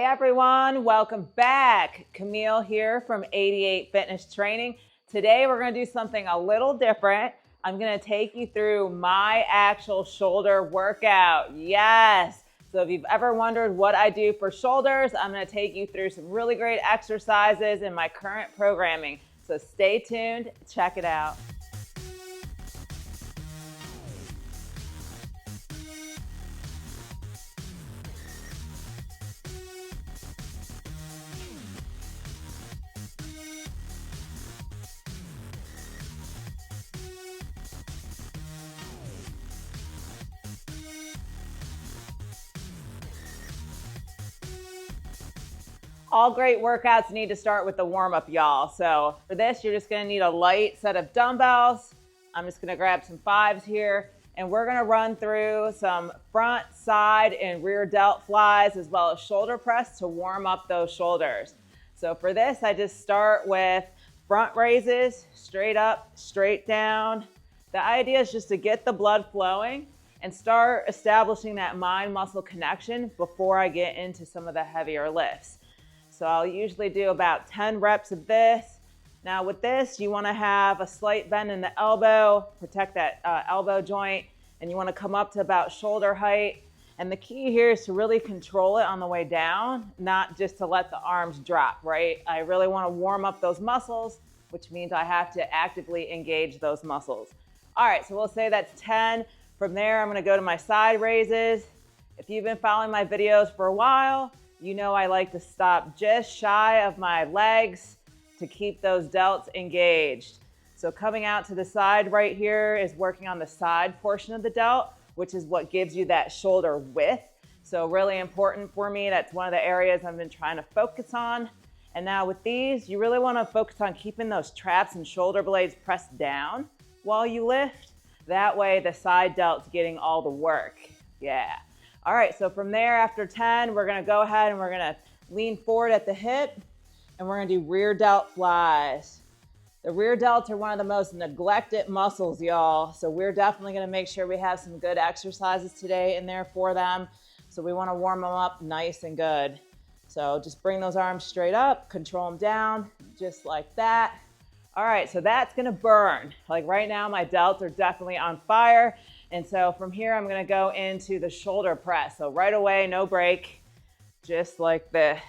everyone, welcome back. Camille here from 88 Fitness Training. Today we're going to do something a little different. I'm going to take you through my actual shoulder workout. Yes. So if you've ever wondered what I do for shoulders, I'm going to take you through some really great exercises in my current programming. So stay tuned, check it out. All great workouts need to start with the warm-up, y'all. So for this, you're just gonna need a light set of dumbbells. I'm just gonna grab some 5s here, and we're gonna run through some front, side, and rear delt flies, as well as shoulder press to warm up those shoulders. So for this, I just start with front raises, straight up, straight down. The idea is just to get the blood flowing and start establishing that mind-muscle connection before I get into some of the heavier lifts. So I'll usually do about 10 reps of this. Now with this, you wanna have a slight bend in the elbow, protect that elbow joint, and you wanna come up to about shoulder height. And the key here is to really control it on the way down, not just to let the arms drop, right? I really wanna warm up those muscles, which means I have to actively engage those muscles. All right, so we'll say that's 10. From there, I'm gonna go to my side raises. If you've been following my videos for a while, you know I like to stop just shy of my legs to keep those delts engaged. So coming out to the side right here is working on the side portion of the delt, which is what gives you that shoulder width. So really important for me. That's one of the areas I've been trying to focus on. And now with these, you really want to focus on keeping those traps and shoulder blades pressed down while you lift. That way the side delt's getting all the work. Yeah. All right, so from there, after 10, we're gonna go ahead and we're gonna lean forward at the hip, and we're gonna do rear delt flies. The rear delts are one of the most neglected muscles, y'all. So we're definitely gonna make sure we have some good exercises today in there for them. So we wanna warm them up nice and good. So just bring those arms straight up, control them down, just like that. All right, so that's gonna burn. Like right now, my delts are definitely on fire. And so from here, I'm gonna go into the shoulder press. So right away, no break, just like this.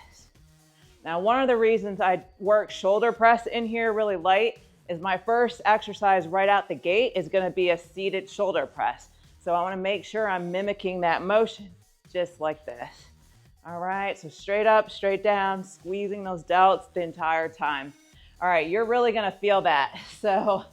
Now, one of the reasons I work shoulder press in here really light is my first exercise right out the gate is gonna be a seated shoulder press. So I wanna make sure I'm mimicking that motion, just like this. All right, so straight up, straight down, squeezing those delts the entire time. All right, you're really gonna feel that. So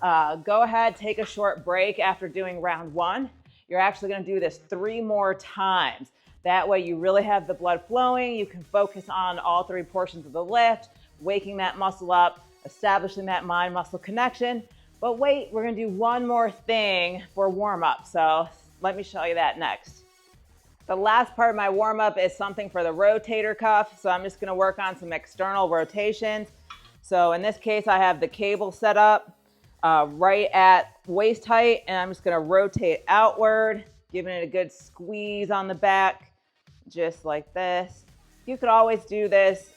go ahead, take a short break after doing round 1. You're actually gonna do this 3 more times. That way you really have the blood flowing. You can focus on all 3 portions of the lift, waking that muscle up, establishing that mind-muscle connection. But wait, we're gonna do one more thing for warm-up. So let me show you that next. The last part of my warm-up is something for the rotator cuff. So I'm just gonna work on some external rotations. So in this case, I have the cable set up right at waist height, and I'm just gonna rotate outward, giving it a good squeeze on the back, just like this. You could always do this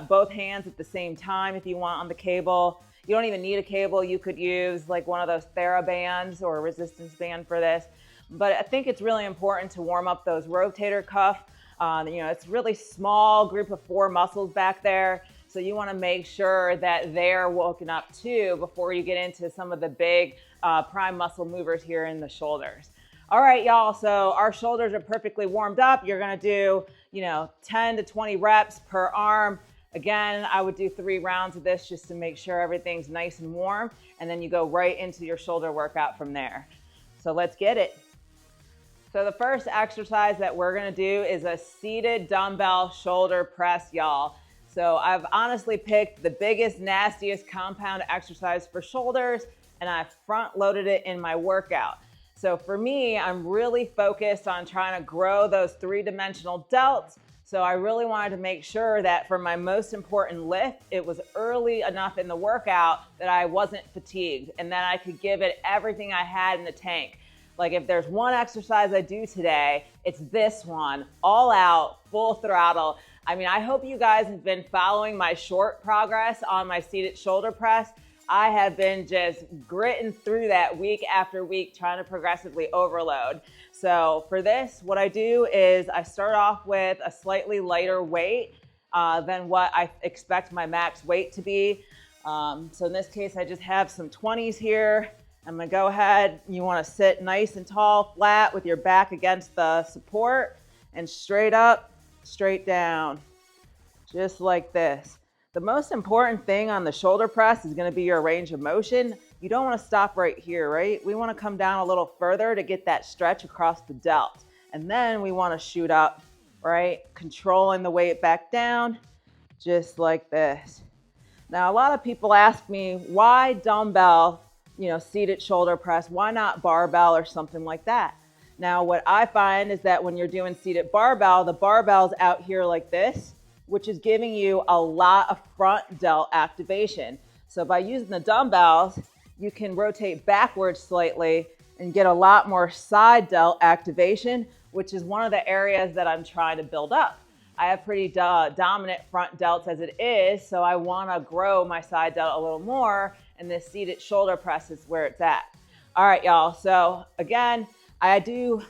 both hands at the same time if you want on the cable. You don't even need a cable. You could use like one of those TheraBands or a resistance band for this. But I think it's really important to warm up those rotator cuff. It's a really small group of 4 muscles back there. So you want to make sure that they're woken up too before you get into some of the big prime muscle movers here in the shoulders. All right, y'all, so our shoulders are perfectly warmed up. You're going to do, 10 to 20 reps per arm. Again, I would do 3 rounds of this just to make sure everything's nice and warm. And then you go right into your shoulder workout from there. So let's get it. So the first exercise that we're going to do is a seated dumbbell shoulder press, y'all. So I've honestly picked the biggest, nastiest compound exercise for shoulders, and I've front loaded it in my workout. So for me, I'm really focused on trying to grow those 3-dimensional delts. So I really wanted to make sure that for my most important lift, it was early enough in the workout that I wasn't fatigued and that I could give it everything I had in the tank. Like if there's one exercise I do today, it's this one, all out, full throttle. I mean, I hope you guys have been following my short progress on my seated shoulder press. I have been just gritting through that week after week, trying to progressively overload. So for this, what I do is I start off with a slightly lighter weight than what I expect my max weight to be. So in this case, I just have some 20s here. I'm gonna go ahead, you wanna sit nice and tall, flat with your back against the support and straight up, straight down, just like this. The most important thing on the shoulder press is gonna be your range of motion. You don't wanna stop right here, right? We wanna come down a little further to get that stretch across the delt. And then we wanna shoot up, right? Controlling the weight back down, just like this. Now, a lot of people ask me, why dumbbell, seated shoulder press? Why not barbell or something like that? Now, what I find is that when you're doing seated barbell, the barbell's out here like this, which is giving you a lot of front delt activation. So by using the dumbbells, you can rotate backwards slightly and get a lot more side delt activation, which is one of the areas that I'm trying to build up. I have pretty dominant front delts as it is, so I want to grow my side delt a little more, and this seated shoulder press is where it's at. All right, y'all. So again, I do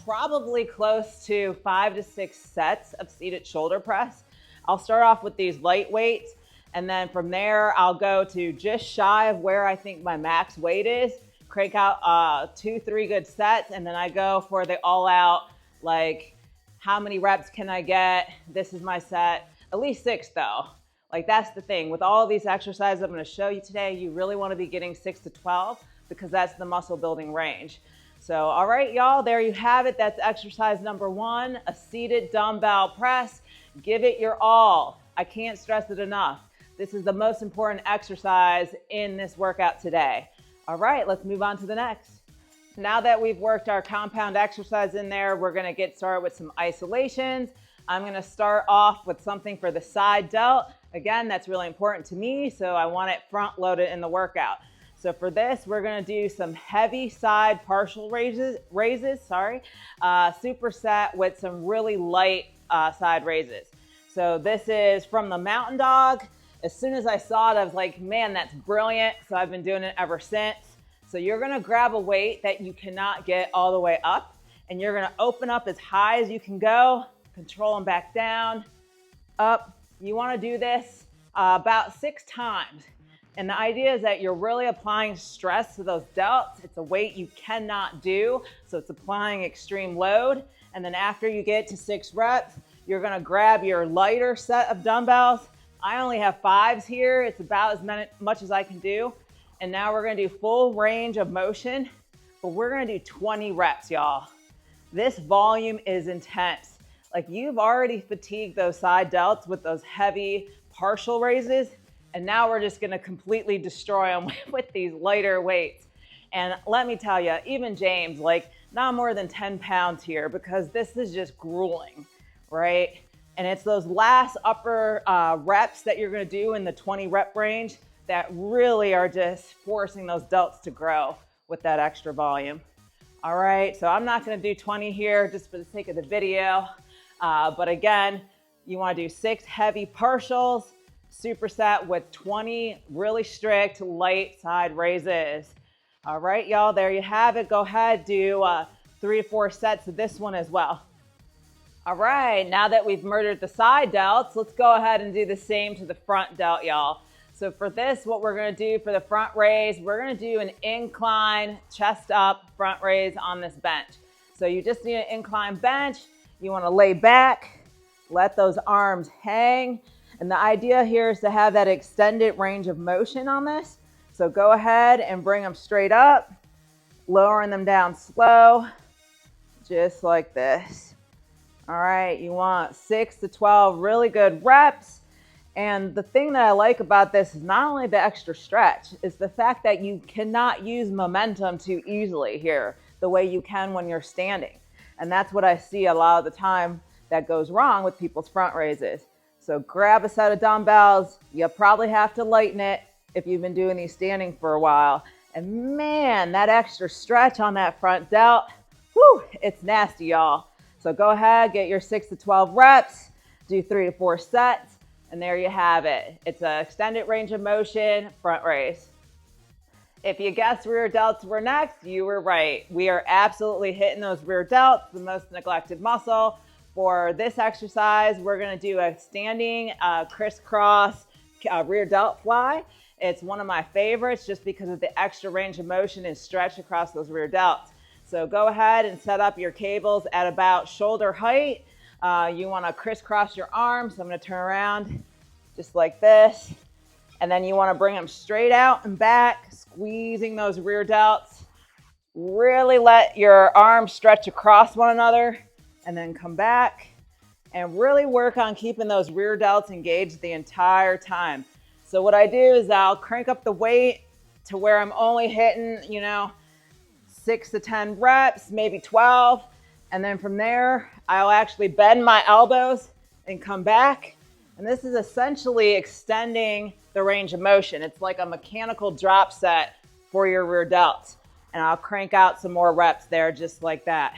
probably close to 5 to 6 sets of seated shoulder press. I'll start off with these light weights, and then from there, I'll go to just shy of where I think my max weight is, crank out 2-3 good sets, and then I go for the all out, like, how many reps can I get? This is my set. At least 6 though. Like, that's the thing. With all of these exercises I'm gonna show you today, you really wanna be getting 6 to 12 because that's the muscle building range. So, all right, y'all, there you have it. That's exercise number 1, a seated dumbbell press. Give it your all. I can't stress it enough. This is the most important exercise in this workout today. All right, let's move on to the next. Now that we've worked our compound exercise in there, we're gonna get started with some isolations. I'm gonna start off with something for the side delt. Again, that's really important to me, so I want it front loaded in the workout. So for this, we're gonna do some heavy side partial raises, superset with some really light side raises. So this is from the Mountain Dog. As soon as I saw it, I was like, man, that's brilliant. So I've been doing it ever since. So you're gonna grab a weight that you cannot get all the way up, and you're gonna open up as high as you can go, control them back down, up. You wanna do this about 6 times. And the idea is that you're really applying stress to those delts. It's a weight you cannot do, so it's applying extreme load. And then after you get to 6 reps, you're gonna grab your lighter set of dumbbells. I only have 5s here. It's about as much as I can do. And now we're gonna do full range of motion, but we're gonna do 20 reps, y'all. This volume is intense. Like, you've already fatigued those side delts with those heavy partial raises, and now we're just gonna completely destroy them with these lighter weights. And let me tell you, even James, like, not more than 10 pounds here, because this is just grueling, right? And it's those last upper reps that you're gonna do in the 20 rep range that really are just forcing those delts to grow with that extra volume. All right, so I'm not gonna do 20 here just for the sake of the video. But again, you wanna do 6 heavy partials, superset with 20 really strict light side raises. All right, y'all, there you have it. Go ahead, do 3 to 4 sets of this one as well. All right, now that we've murdered the side delts, let's go ahead and do the same to the front delt, y'all. So for this, what we're gonna do for the front raise, we're gonna do an incline, chest up front raise on this bench. So you just need an incline bench. You wanna lay back, let those arms hang. And the idea here is to have that extended range of motion on this. So go ahead and bring them straight up, lowering them down slow, just like this. All right, you want 6 to 12 really good reps. And the thing that I like about this is not only the extra stretch, it's the fact that you cannot use momentum too easily here, the way you can when you're standing. And that's what I see a lot of the time that goes wrong with people's front raises. So grab a set of dumbbells. You probably have to lighten it if you've been doing these standing for a while. And man, that extra stretch on that front delt, whew, it's nasty, y'all. So go ahead, get your 6 to 12 reps. Do 3 to 4 sets, and there you have it. It's an extended range of motion front raise. If you guessed rear delts were next, you were right. We are absolutely hitting those rear delts, the most neglected muscle. For this exercise, we're gonna do a standing crisscross rear delt fly. It's one of my favorites just because of the extra range of motion and stretch across those rear delts. So go ahead and set up your cables at about shoulder height. You wanna crisscross your arms. So I'm gonna turn around just like this. And then you wanna bring them straight out and back, squeezing those rear delts. Really let your arms stretch across one another and then come back and really work on keeping those rear delts engaged the entire time. So what I do is I'll crank up the weight to where I'm only hitting, 6 to 10 reps, maybe 12. And then from there, I'll actually bend my elbows and come back. And this is essentially extending the range of motion. It's like a mechanical drop set for your rear delts. And I'll crank out some more reps there just like that.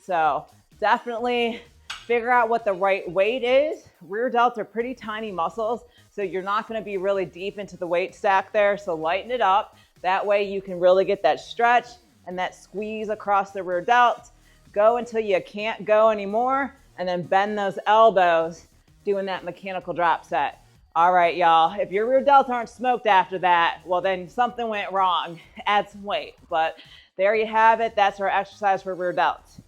So definitely figure out what the right weight is. Rear delts are pretty tiny muscles, so you're not gonna be really deep into the weight stack there, so lighten it up. That way you can really get that stretch and that squeeze across the rear delts. Go until you can't go anymore, and then bend those elbows, doing that mechanical drop set. All right, y'all, if your rear delts aren't smoked after that, well then something went wrong. Add some weight, but there you have it. That's our exercise for rear delts.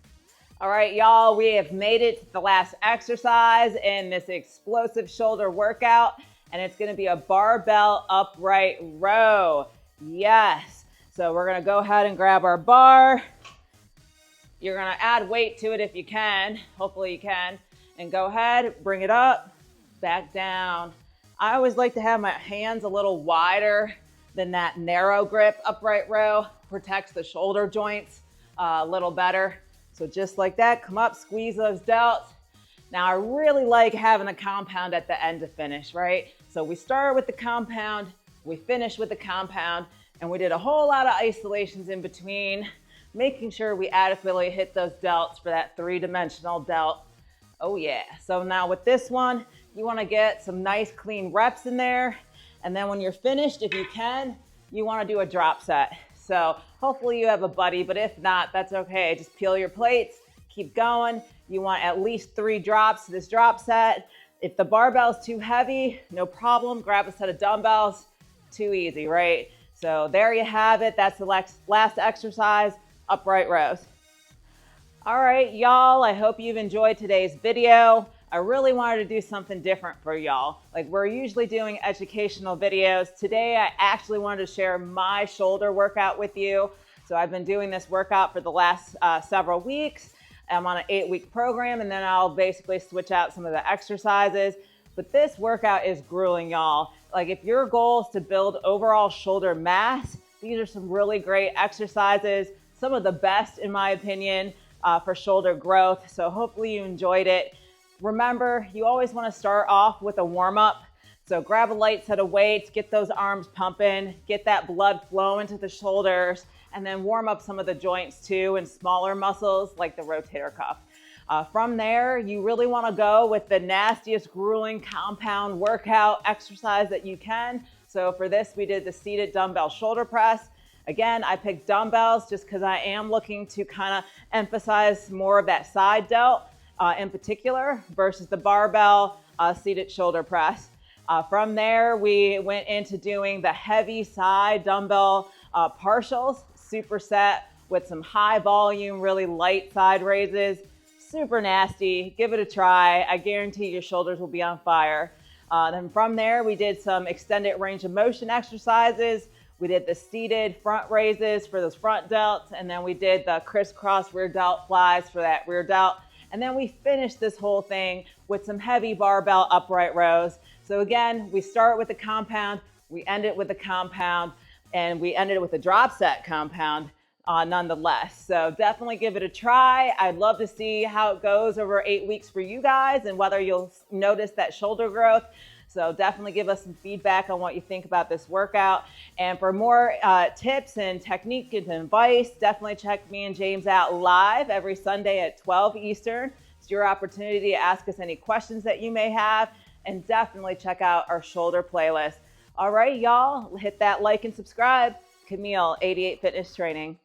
All right, y'all, we have made it to the last exercise in this explosive shoulder workout, and it's gonna be a barbell upright row. Yes, so we're gonna go ahead and grab our bar. You're gonna add weight to it if you can, hopefully you can, and go ahead, bring it up, back down. I always like to have my hands a little wider than that narrow grip upright row. Protects the shoulder joints a little better. So just like that, come up, squeeze those delts. Now I really like having a compound at the end to finish, right? So we started with the compound, we finished with the compound, and we did a whole lot of isolations in between, making sure we adequately hit those delts for that 3-dimensional delt. Oh yeah. So now with this one, you wanna get some nice clean reps in there. And then when you're finished, if you can, you wanna do a drop set. So hopefully you have a buddy, but if not, that's okay. Just peel your plates, keep going. You want at least 3 drops to this drop set. If the barbell's too heavy, no problem. Grab a set of dumbbells. Too easy, right? So there you have it. That's the last exercise, upright rows. All right, y'all, I hope you've enjoyed today's video. I really wanted to do something different for y'all. Like we're usually doing educational videos. Today, I actually wanted to share my shoulder workout with you. So I've been doing this workout for the last several weeks. I'm on an 8-week program, and then I'll basically switch out some of the exercises. But this workout is grueling, y'all. Like if your goal is to build overall shoulder mass, these are some really great exercises. Some of the best, in my opinion, for shoulder growth. So hopefully you enjoyed it. Remember, you always want to start off with a warm-up. So grab a light set of weights, get those arms pumping, get that blood flowing to the shoulders, and then warm up some of the joints too and smaller muscles like the rotator cuff. From there, you really want to go with the nastiest, grueling compound workout exercise that you can. So for this, we did the seated dumbbell shoulder press. Again, I picked dumbbells just because I am looking to kind of emphasize more of that side delt in particular versus the barbell seated shoulder press. From there, we went into doing the heavy side dumbbell partials, superset with some high volume, really light side raises. Super nasty. Give it a try. I guarantee your shoulders will be on fire. Then from there, we did some extended range of motion exercises. We did the seated front raises for those front delts, and then we did the crisscross rear delt flies for that rear delt. And then we finished this whole thing with some heavy barbell upright rows. So again, we start with the compound, we end it with the compound, and we ended it with a drop set compound nonetheless. So definitely give it a try. I'd love to see how it goes over 8 weeks for you guys and whether you'll notice that shoulder growth. So definitely give us some feedback on what you think about this workout. And for more tips and technique and advice, definitely check me and James out live every Sunday at 12 Eastern. It's your opportunity to ask us any questions that you may have, and definitely check out our shoulder playlist. All right, y'all, hit that like and subscribe. Camille, 88 Fitness Training.